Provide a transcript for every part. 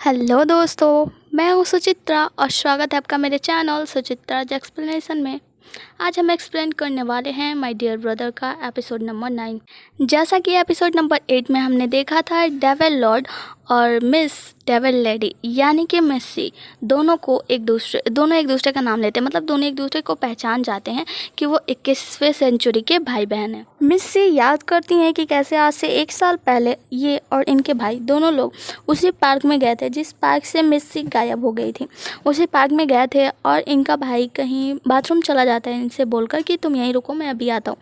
Hello दोस्तों, मैं हूँ सुचित्रा और स्वागत है आपका मेरे चैनल सुचित्राज एक्सप्लेनेशन में। आज हम एक्सप्लेन करने वाले हैं माय डियर ब्रदर का एपिसोड नंबर 9। जैसा कि एपिसोड नंबर 8 में हमने देखा था, डेविल लॉर्ड और मिस डेविल लेडी यानी कि मिस्सी दोनों एक दूसरे का नाम लेते हैं। मतलब दोनों एक दूसरे को पहचान जाते हैं कि वो 21वीं सेंचुरी के भाई बहन हैं। मिस्सी याद करती हैं कि कैसे आज से 1 साल पहले ये और इनके भाई दोनों लोग उसी पार्क में गए थे जिस पार्क से मिस्सी गायब हो गई थी। उसी पार्क में गए थे और इनका भाई कहीं बाथरूम चला जाता है इनसे बोलकर कि तुम यहीं रुको, मैं अभी आता हूँ।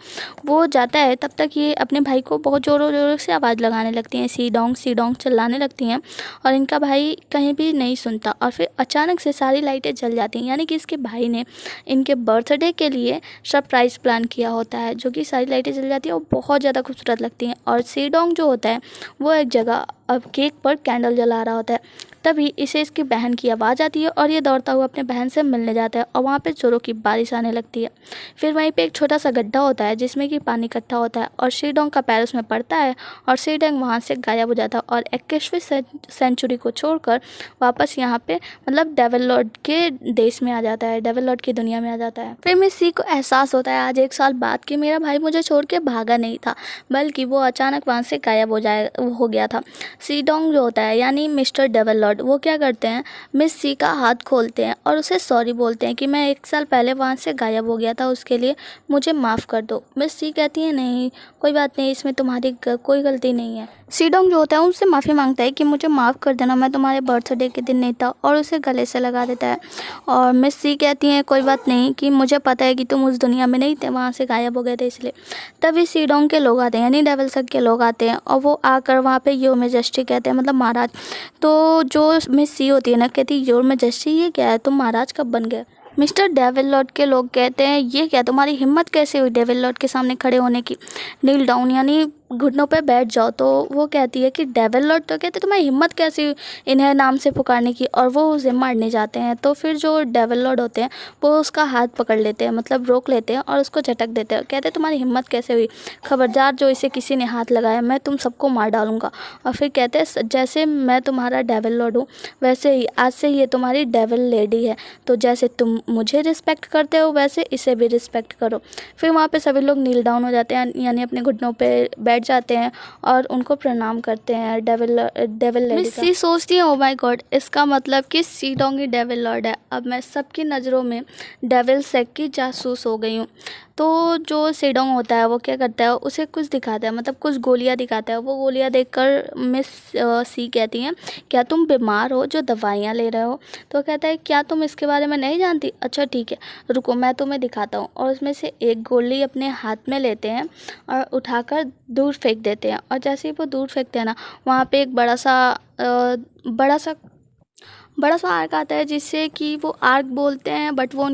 वो जाता है, तब तक ये अपने भाई को बहुत ज़ोरों ज़ोरों से आवाज़ लगाने लगती हैं, सी डोंग चिल्लाने लगती हैं और इनका भाई कहीं भी नहीं सुनता। और फिर अचानक से सारी लाइटें जल जाती हैं, यानी कि इसके भाई ने इनके बर्थडे के लिए सरप्राइज़ प्लान किया होता है, जो कि सारी लाइटें जल जाती है और बहुत ज़्यादा खूबसूरत लगती हैं। और सी डोंग जो होता है वो एक जगह अब केक पर कैंडल जला रहा होता है। तभी इसे इसकी बहन की आवाज़ आती है और ये दौड़ता हुआ अपने बहन से मिलने जाता है और वहाँ पे जोरों की बारिश आने लगती है। फिर वहीं पे एक छोटा सा गड्ढा होता है जिसमें कि पानी इकट्ठा होता है और सी डोंग का पैर उसमें पड़ता है और सी डोंग वहाँ से गायब हो जाता है और 21वीं सेंचुरी को छोड़कर वापस यहाँ पे मतलब डेविल लॉर्ड के देश में आ जाता है, डेविल लॉर्ड की दुनिया में आ जाता है। फिर मिस सी को एहसास होता है आज 1 साल बाद कि मेरा भाई मुझे छोड़ के भागा नहीं था, बल्कि वो अचानक वहाँ से गायब हो गया था। सी डोंग जो होता है यानी मिस्टर डेविल लॉर्ड, वो क्या करते हैं, मिस सी का हाथ खोलते हैं और उसे सॉरी बोलते हैं कि मैं 1 साल पहले वहाँ से गायब हो गया था, उसके लिए मुझे माफ़ कर दो। मिस सी कहती है नहीं कोई बात नहीं, इसमें तुम्हारी कोई गलती नहीं है। सी डोंग जो होता है उनसे माफ़ी मांगता है कि मुझे माफ़ कर देना, मैं तुम्हारे बर्थडे के दिन नहीं था, और उसे गले से लगा देता है। और मिस सी कहती हैं कोई बात नहीं, कि मुझे पता है कि तुम उस दुनिया में नहीं थे, वहाँ से गायब हो गए थे इसलिए। तभी सी डोंग के लोग आते हैं यानी डेविल सग के लोग आते हैं और वो आकर वहाँ पे योर मेजेस्टी कहते हैं, मतलब महाराज। तो जो मिस सी होती है ना, कहती है योर मेजेस्टी ये क्या है, तुम महाराज कब बन गए। मिस्टर डेविल लॉर्ड के लोग कहते हैं ये क्या, तुम्हारी हिम्मत कैसे हुई डेविल लॉर्ड के सामने खड़े होने की, नील डाउन यानी घुटनों पे बैठ जाओ। तो वो कहती है कि डेविल लॉर्ड, तो कहते तुम्हारी हिम्मत कैसी हुई इन्हें नाम से पुकारने की, और वो उसे मारने जाते हैं। तो फिर जो डेविल लॉर्ड होते हैं वो उसका हाथ पकड़ लेते हैं, मतलब रोक लेते हैं और उसको झटक देते हैं। कहते तुम्हारी हिम्मत कैसे हुई, खबरदार जो इसे किसी ने हाथ लगाया मैं तुम सबको मार डालूंगा। और फिर कहते हैं जैसे मैं तुम्हारा डेविल लॉर्ड हूँ वैसे ही आज से ये तुम्हारी डेविल लेडी है, तो जैसे तुम मुझे रिस्पेक्ट करते हो वैसे इसे भी रिस्पेक्ट करो। फिर वहाँ पे सभी लोग नील डाउन हो जाते हैं यानी अपने घुटनों पे बैठ जाते हैं और उनको प्रणाम करते हैं डेविल लेडी। मिस सी सोचती है ओ माय गॉड, इसका मतलब कि सी डोंग ही डेविल लॉर्ड है, अब मैं सबकी नज़रों में डेविल सेग की जासूस हो गई हूँ। तो जो सी डोंग होता है वो क्या करता है, उसे कुछ दिखाता है, मतलब कुछ गोलियां दिखाता है। वो गोलियां देखकर मिस सी कहती हैं क्या तुम बीमार हो जो दवाइयाँ ले रहे हो। तो कहता है क्या तुम इसके बारे में नहीं जानती, अच्छा ठीक है रुको मैं तुम्हें दिखाता हूँ। और उसमें से एक गोली अपने हाथ में लेते हैं और उठाकर दूर फेंक देते हैं। और जैसे ही वो दूर फेंकते हैं ना, वहाँ पे एक बड़ा सा आर्क आता है जिससे कि वो आर्क बोलते हैं, बट वो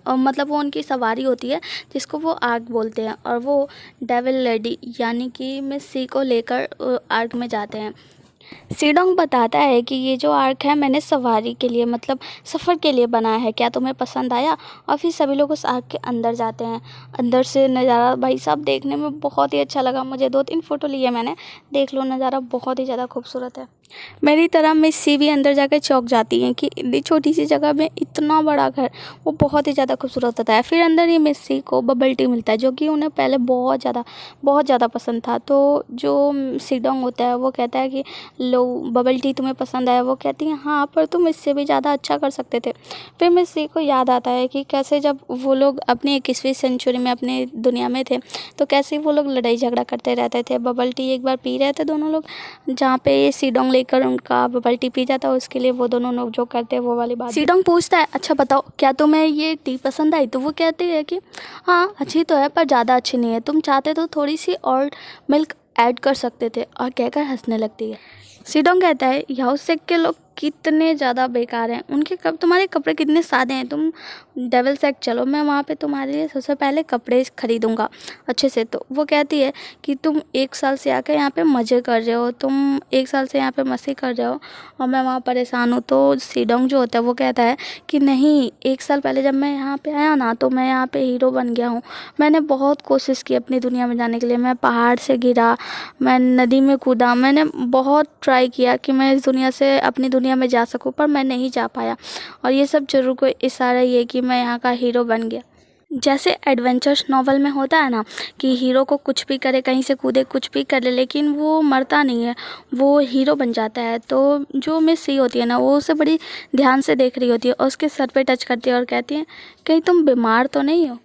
मतलब वो उनकी सवारी होती है जिसको वो आर्क बोलते हैं। और वो डेविल लेडी यानी कि मिस सी को लेकर आर्क में जाते हैं। सी डोंग बताता है कि ये जो आर्क है मैंने सवारी के लिए मतलब सफ़र के लिए बनाया है, क्या तुम्हें पसंद आया। और फिर सभी लोग उस आर्क के अंदर जाते हैं। अंदर से नज़ारा भाई साहब देखने में बहुत ही अच्छा लगा मुझे, 2-3 फ़ोटो लिए मैंने, देख लो नज़ारा बहुत ही ज़्यादा खूबसूरत है। मेरी तरह मिस सी भी अंदर जाकर चौंक जाती हैं कि इतनी छोटी सी जगह में इतना बड़ा घर, वो बहुत ही ज़्यादा खूबसूरत होता है। फिर अंदर ही मिस सी को बबल टी मिलता है जो कि उन्हें पहले बहुत ज़्यादा पसंद था। तो जो सी डोंग होता है वो कहता है कि लो बबल टी तुम्हें पसंद आया। वो कहती हैं हाँ पर तुम इससे भी ज़्यादा अच्छा कर सकते थे। फिर मिस सी को याद आता है कि कैसे जब वो लोग अपनी 21वीं सेंचुरी में अपने दुनिया में थे तो कैसे वो लोग लड़ाई झगड़ा करते रहते थे। बबल टी एक बार पी रहे थे दोनों लोग, जहाँ पे ये सी डोंग लेकर उनका बबल टी पी जाता है, उसके लिए वो दोनों लोग जो करते हैं वो वाली बात। सी डोंग पूछता है अच्छा बताओ क्या तुम्हें ये टी पसंद आई। तो वो कहती है कि हाँ अच्छी तो है पर ज़्यादा अच्छी नहीं है, तुम चाहते तो थोड़ी सी और मिल्क ऐड कर सकते थे। और कहकर हंसने लगती है। सी डोंग कहता है याओ सेक के लोग कितने ज़्यादा बेकार हैं, तुम्हारे कपड़े कितने सादे हैं, तुम डेविल सेक चलो मैं वहाँ पे तुम्हारे लिए सबसे पहले कपड़े खरीदूँगा अच्छे से। तो वो कहती है कि तुम 1 साल से आकर यहाँ पे मज़े कर रहे हो, तुम 1 साल से यहाँ पे मस्ती कर रहे हो और मैं वहाँ परेशान हूँ। तो सी डोंग जो होता है वो कहता है कि नहीं 1 साल पहले जब मैं यहाँ पे आया ना तो मैं यहाँ पे हीरो बन गया हूँ। मैंने बहुत कोशिश की अपनी दुनिया में जाने के लिए, मैं पहाड़ से गिरा, मैं नदी में कूदा, मैंने बहुत ट्राई किया कि मैं इस दुनिया से अपनी दुनिया दुनिया में जा सकूं, पर मैं नहीं जा पाया और ये सब ज़रूर कोई इशारा ही है कि मैं यहाँ का हीरो बन गया। जैसे एडवेंचर्स नॉवल में होता है ना कि हीरो को कुछ भी करे, कहीं से कूदे, कुछ भी कर ले, लेकिन वो मरता नहीं है, वो हीरो बन जाता है। तो जो मिस सी होती है ना, वो उसे बड़ी ध्यान से देख रही होती है और उसके सर पे टच करती है और कहती है कहीं तुम बीमार तो नहीं हो,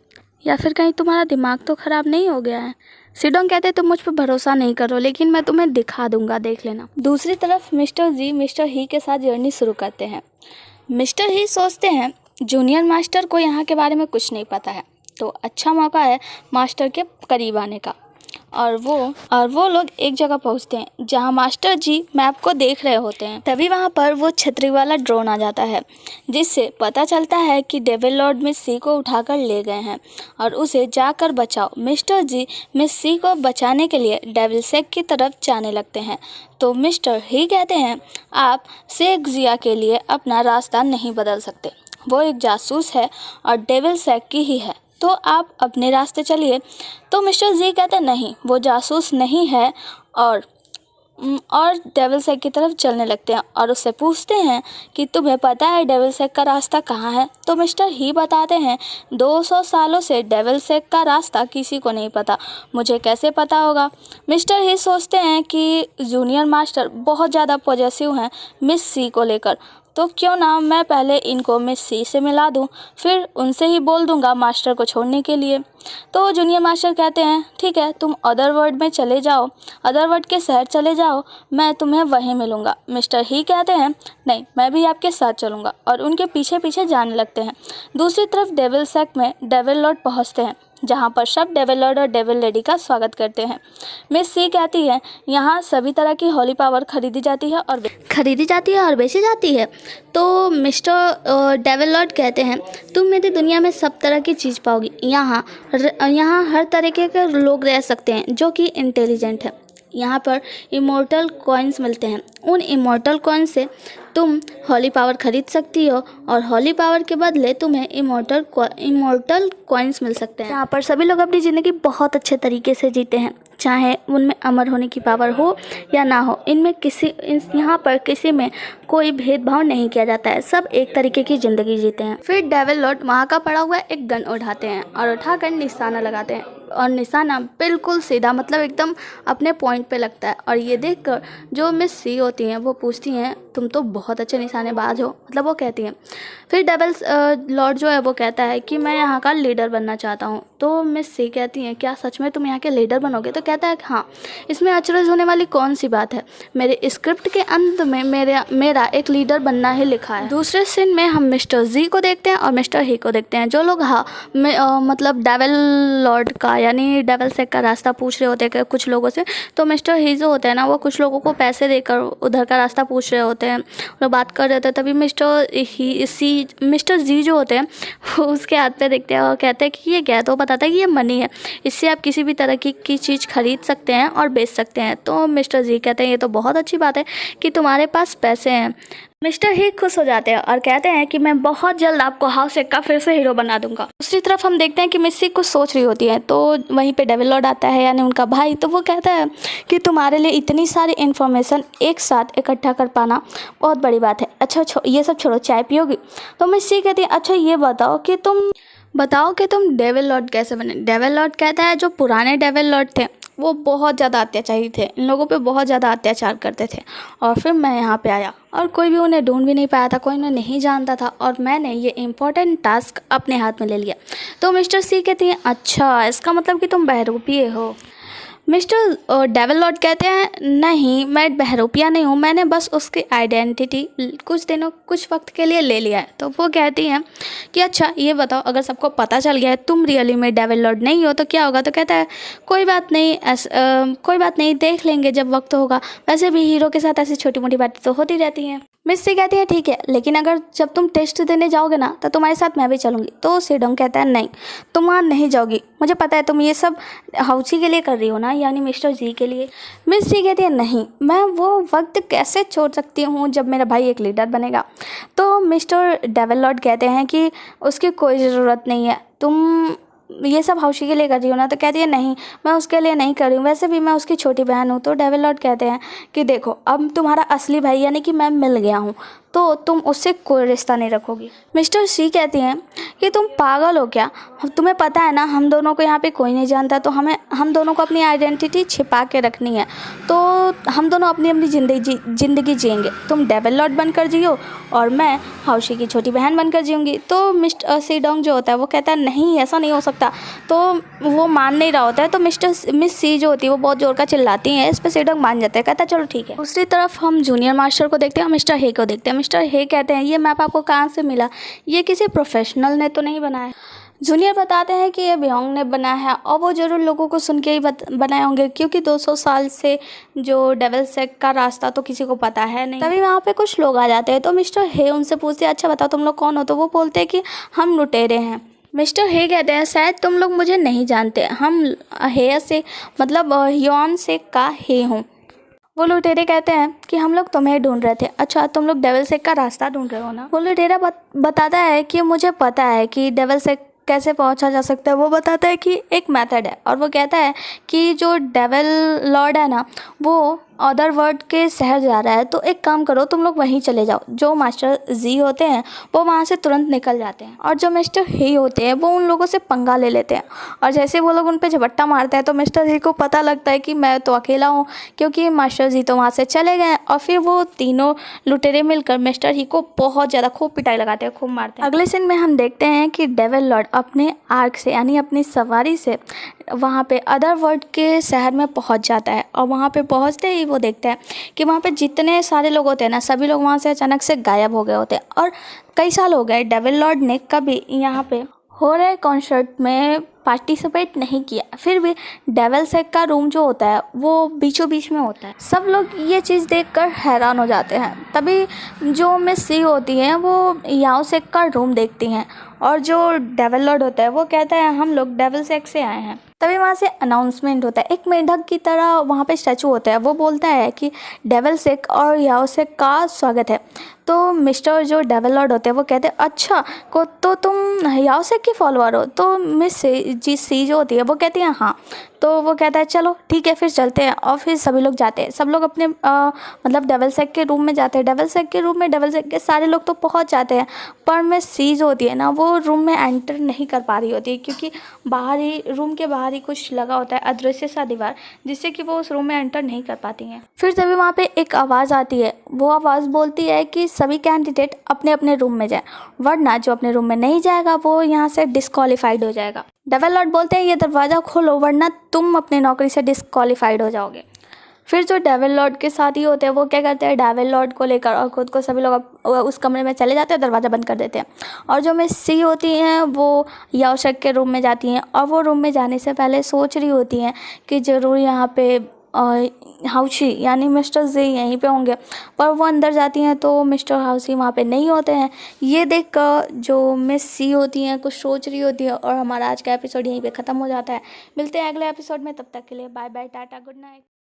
या फिर कहीं तुम्हारा दिमाग तो ख़राब नहीं हो गया है। सिडोंग कहते हैं तुम मुझ पर भरोसा नहीं करो, लेकिन मैं तुम्हें दिखा दूंगा, देख लेना। दूसरी तरफ मिस्टर जी मिस्टर ही के साथ जर्नी शुरू करते हैं। मिस्टर ही सोचते हैं जूनियर मास्टर को यहाँ के बारे में कुछ नहीं पता है, तो अच्छा मौका है मास्टर के करीब आने का। और वो लोग एक जगह पहुँचते हैं जहाँ मास्टर जी मैप को देख रहे होते हैं। तभी वहाँ पर वो छतरी वाला ड्रोन आ जाता है, जिससे पता चलता है कि डेविल लॉर्ड मिस सी को उठाकर ले गए हैं और उसे जाकर बचाओ। मिस्टर जी मिस सी को बचाने के लिए डेविल सेक की तरफ जाने लगते हैं, तो मिस्टर ही कहते हैं आप सेक जिया के लिए अपना रास्ता नहीं बदल सकते, वो एक जासूस है और डेविल सेक की ही है, तो आप अपने रास्ते चलिए। तो मिस्टर जी कहते नहीं, वो जासूस नहीं है, और डेविल सेक की तरफ चलने लगते हैं और उससे पूछते हैं कि तुम्हें पता है डेविल सेक का रास्ता कहाँ है। तो मिस्टर ही बताते हैं 200 सालों से डेविल सेक का रास्ता किसी को नहीं पता, मुझे कैसे पता होगा। मिस्टर ही सोचते हैं कि जूनियर मास्टर बहुत ज़्यादा पॉजेसिव हैं मिस सी को लेकर, तो क्यों ना मैं पहले इनको मिस सी से मिला दूं, फिर उनसे ही बोल दूंगा मास्टर को छोड़ने के लिए। तो जूनियर मास्टर कहते हैं ठीक है, तुम अदरवर्ल्ड में चले जाओ, अदरवर्ल्ड के शहर चले जाओ, मैं तुम्हें वहीं मिलूंगा। मिस्टर ही कहते हैं नहीं, मैं भी आपके साथ चलूंगा, और उनके पीछे पीछे जाने लगते हैं। दूसरी तरफ डेविल सेक में डेविल लॉर्ड पहुँचते हैं, जहाँ पर सब डेविल लॉर्ड और डेविल लेडी का स्वागत करते हैं। मिस सी कहती है यहाँ सभी तरह की होली पावर खरीदी जाती है और बेची जाती है। तो मिस्टर डेविल लॉर्ड कहते हैं तुम मेरी दुनिया में सब तरह की चीज़ पाओगी, यहाँ हर तरीके के लोग रह सकते हैं जो कि इंटेलिजेंट है। यहाँ पर इमोर्टल कॉइन्स मिलते हैं, उन इमोर्टल कॉइन्स से तुम हॉली पावर खरीद सकती हो और हॉली पावर के बदले तुम्हें इमोर्टल कॉइन्स मिल सकते हैं। यहाँ पर सभी लोग अपनी ज़िंदगी बहुत अच्छे तरीके से जीते हैं, चाहे उनमें अमर होने की पावर हो या ना हो। यहाँ पर किसी में कोई भेदभाव नहीं किया जाता है, सब एक तरीके की ज़िंदगी जीते हैं। फिर डेविल लॉर्ड वहाँ का पड़ा हुआ एक गन उठाते हैं और उठाकर निशाना लगाते हैं, और निशाना बिल्कुल सीधा, मतलब एकदम अपने पॉइंट पे लगता है। और ये देखकर जो मिस सी होती हैं वो पूछती हैं तुम तो बहुत अच्छे निशानेबाज हो, मतलब वो कहती हैं। फिर डेविल लॉर्ड जो है वो कहता है कि मैं यहाँ का लीडर बनना चाहता हूँ। तो मिस सी कहती हैं क्या सच में तुम यहाँ के लीडर बनोगे? तो कहता है हाँ, इसमें अचरज होने वाली कौन सी बात है, मेरे स्क्रिप्ट के अंत में मेरा एक लीडर बनना ही लिखा है। दूसरे सीन में हम मिस्टर जी को देखते हैं और मिस्टर ही को देखते हैं, जो लोग मतलब डेविल लॉर्ड का यानी डेविल सेक का रास्ता पूछ रहे होते हैं कुछ लोगों से। तो मिस्टर ही जो होते हैं ना, वो कुछ लोगों को पैसे देकर उधर का रास्ता पूछ रहे होते हैं, लोग बात कर रहे होते हैं। तभी मिस्टर जी जो होते हैं वो उसके हाथ पे देखते हैं और कहते हैं कि ये क्या है, तो बताता है कि ये मनी है, इससे आप किसी भी तरह की चीज़ खरीद सकते हैं और बेच सकते हैं। तो मिस्टर जी कहते हैं ये तो बहुत अच्छी बात है कि तुम्हारे पास पैसे हैं। मिस्टर ही खुश हो जाते हैं और कहते हैं कि मैं बहुत जल्द आपको हाउस एक का फिर से हीरो बना दूंगा। दूसरी तरफ हम देखते हैं कि मिस्सी कुछ सोच रही होती है, तो वहीं पे डेविल लॉर्ड आता है यानी उनका भाई। तो वो कहता है कि तुम्हारे लिए इतनी सारी इन्फॉर्मेशन एक साथ इकट्ठा कर पाना बहुत बड़ी बात है। अच्छा ये सब छोड़ो, चाय पियोगी? तो मिस्सी कहती है अच्छा ये बताओ कि तुम डेविल लॉर्ड कैसे बने? डेविल लॉर्ड कहता है जो पुराने डेविल लॉर्ड थे वो बहुत ज़्यादा अत्याचारी थे, इन लोगों पे बहुत ज़्यादा अत्याचार करते थे, और फिर मैं यहाँ पे आया और कोई भी उन्हें ढूंढ भी नहीं पाया था, कोई उन्हें नहीं जानता था, और मैंने ये इम्पोर्टेंट टास्क अपने हाथ में ले लिया। तो मिस्टर सी कहती हैं अच्छा इसका मतलब कि तुम बहरूपिये हो। मिस्टर डेविल लॉर्ड कहते हैं नहीं, मैं बहरूपिया नहीं हूँ, मैंने बस उसकी आइडेंटिटी कुछ वक्त के लिए ले लिया है। तो वो कहती हैं कि अच्छा ये बताओ अगर सबको पता चल गया है तुम रियली में डेविल लॉर्ड नहीं हो तो क्या होगा? तो कहता है कोई बात नहीं, देख लेंगे जब वक्त होगा, वैसे भी हीरो के साथ ऐसी छोटी मोटी बातें तो होती रहती हैं। मिस सी कहती है ठीक है, लेकिन अगर जब तुम टेस्ट देने जाओगे ना तो तुम्हारे साथ मैं भी चलूँगी। तो सिडोंग कहता है नहीं, तुम वहाँ नहीं जाओगी, मुझे पता है तुम ये सब हाउसी के लिए कर रही हो ना, यानी मिस्टर जी के लिए। मिस सी कहती है नहीं, मैं वो वक्त कैसे छोड़ सकती हूँ जब मेरा भाई एक लीडर बनेगा। तो मिस्टर डेविल लॉर्ड कहते हैं कि उसकी कोई ज़रूरत नहीं है, तुम ये सब हाउशी के लिए कर रही हो ना? तो कहती है नहीं, मैं उसके लिए नहीं कर रही हूँ, वैसे भी मैं उसकी छोटी बहन हूँ। तो डेविल लॉर्ड कहते हैं कि देखो, अब तुम्हारा असली भाई यानी कि मैं मिल गया हूँ, तो तुम उससे कोई रिश्ता नहीं रखोगी। मिस्टर सी कहती हैं कि तुम पागल हो क्या? तुम्हें पता है ना हम दोनों को यहाँ पे कोई नहीं जानता, तो हम दोनों को अपनी आइडेंटिटी छिपा के रखनी है। तो हम दोनों अपनी अपनी ज़िंदगी जिएंगे। तुम डेविल लॉर्ड बनकर जियो और मैं हाउशी की छोटी बहन बनकर जीऊँगी। तो मिस्टर सी डोंग जो होता है वो कहता है नहीं, ऐसा नहीं हो सकता। तो वो मान नहीं रहा होता है। तो मिस सी जो होती है वो बहुत ज़ोर का चिल्लाती हैं। इस पर सी डोंग मान जाता है, कहता है चलो ठीक है। दूसरी तरफ हम जूनियर मास्टर को देखते हैं और मिस्टर हे को देखते हैं। मिस्टर हे कहते हैं ये मैप आपको कहाँ से मिला? ये किसी प्रोफेशनल ने तो नहीं बनाया? जूनियर बताते हैं कि ये बियोंग ने बनाया है और वो ज़रूर लोगों को सुन के ही बनाए होंगे, क्योंकि 200 साल से जो डेविल सेक का रास्ता तो किसी को पता है नहीं। तभी वहाँ पे कुछ लोग आ जाते हैं। तो मिस्टर हे उनसे पूछते हैं अच्छा बताओ तुम लोग कौन हो? तो वो बोलते हैं कि हम लुटेरे हैं। मिस्टर हे कहते हैं शायद तुम लोग मुझे नहीं जानते, हम हे से मतलब ह्योन से का हे हूँ। वो लुटेरे कहते हैं कि हम लोग तुम्हें ढूंढ रहे थे। अच्छा, तुम लोग डेविल सेक का रास्ता ढूंढ रहे हो ना? वो लुटेरा बताता है कि मुझे पता है कि डेविल सेक कैसे पहुंचा जा सकता है। वो बताता है कि एक मेथड है और वो कहता है कि जो डेविल लॉर्ड है ना वो अदर वर्ल्ड के शहर जा रहा है, तो एक काम करो तुम लोग वहीं चले जाओ। जो मास्टर जी होते हैं वो वहाँ से तुरंत निकल जाते हैं और जो मिस्टर ही होते हैं वो उन लोगों से पंगा ले लेते हैं। और जैसे वो लोग उन पर झपट्टा मारते हैं तो मिस्टर ही को पता लगता है कि मैं तो अकेला हूँ, क्योंकि मास्टर जी तो वहाँ से चले गए। और फिर वो तीनों लुटेरे मिलकर मिस्टर ही को बहुत ज़्यादा खूब पिटाई लगाते हैं, खूब मारते हैं। अगले सीन में हम देखते हैं कि डेविल लॉर्ड अपने आर्क से यानी अपनी सवारी से वहाँ पे अदर वर्ल्ड के शहर में पहुँच जाता है। और वहाँ पे पहुँचते ही वो देखता है कि वहाँ पे जितने सारे लोग होते हैं ना, सभी लोग वहाँ से अचानक से गायब हो गए होते हैं। और कई साल हो गए डेविल लॉर्ड ने कभी यहाँ पे हो रहे कॉन्सर्ट में पार्टिसिपेट नहीं किया। फिर भी डेविल सेक का रूम जो होता है वो बीचों बीच में होता है। सब लोग ये चीज़ देखकर हैरान हो जाते हैं। तभी जो मिस सी होती हैं वो याओ सेक का रूम देखती हैं और जो डेविल लॉर्ड होता है वो कहता है हम लोग डेविल सेक से आए हैं। तभी वहाँ से अनाउंसमेंट होता है। एक मेंढक की तरह वहाँ पे स्टैचू होता है, वो बोलता है कि डेविल सेक और याओ सेक का स्वागत है। तो मिस्टर जो डेविल लॉर्ड होते हैं वो कहते हैं अच्छा को तो तुम याओ सेक की फॉलोअर हो? तो मिस सी जो होती है वो कहती है हाँ। तो वो कहता है चलो ठीक है फिर चलते हैं। और फिर सभी लोग जाते हैं। सब लोग अपने मतलब डेविल सेक के रूम में जाते हैं। डेविल सेक के रूम में डेविल सेक के सारे लोग तो पहुंच जाते हैं, पर मिस सी जो होती है ना वो रूम में एंटर नहीं कर पा रही होती है, क्योंकि बाहर ही रूम के बाहर ही कुछ लगा होता है अदृश्य सा दीवार, जिससे कि वो उस रूम में एंटर नहीं कर पाती हैं। फिर तभी वहाँ पे एक आवाज़ आती है। वो आवाज़ बोलती है कि सभी कैंडिडेट अपने अपने रूम में जाए, वरना जो अपने रूम में नहीं जाएगा वो यहाँ से डिस्क्वालीफाइड हो जाएगा। डेविल लॉर्ड बोलते हैं ये दरवाज़ा खोलो वरना तुम अपनी नौकरी से डिस्क्वालीफाइड हो जाओगे। फिर जो डेविल लॉर्ड के साथी होते हैं वो क्या करते हैं, डेविल लॉर्ड को लेकर और खुद को सभी लोग उस कमरे में चले जाते हैं, दरवाज़ा बंद कर देते हैं। और जो मिस सी होती हैं वो याओ सेक के रूम में जाती हैं और वो रूम में जाने से पहले सोच रही होती हैं कि ज़रूर यहाँ पे हाउशी यानी मिस्टर जी यहीं पे होंगे। पर वो अंदर जाती हैं तो मिस्टर हाउशी वहाँ पे नहीं होते हैं। ये देख कर जो मिस सी होती हैं कुछ सोच रही होती है और हमारा आज का एपिसोड यहीं पे ख़त्म हो जाता है। मिलते हैं अगले एपिसोड में, तब तक के लिए बाय बाय, टाटा, गुड नाइट।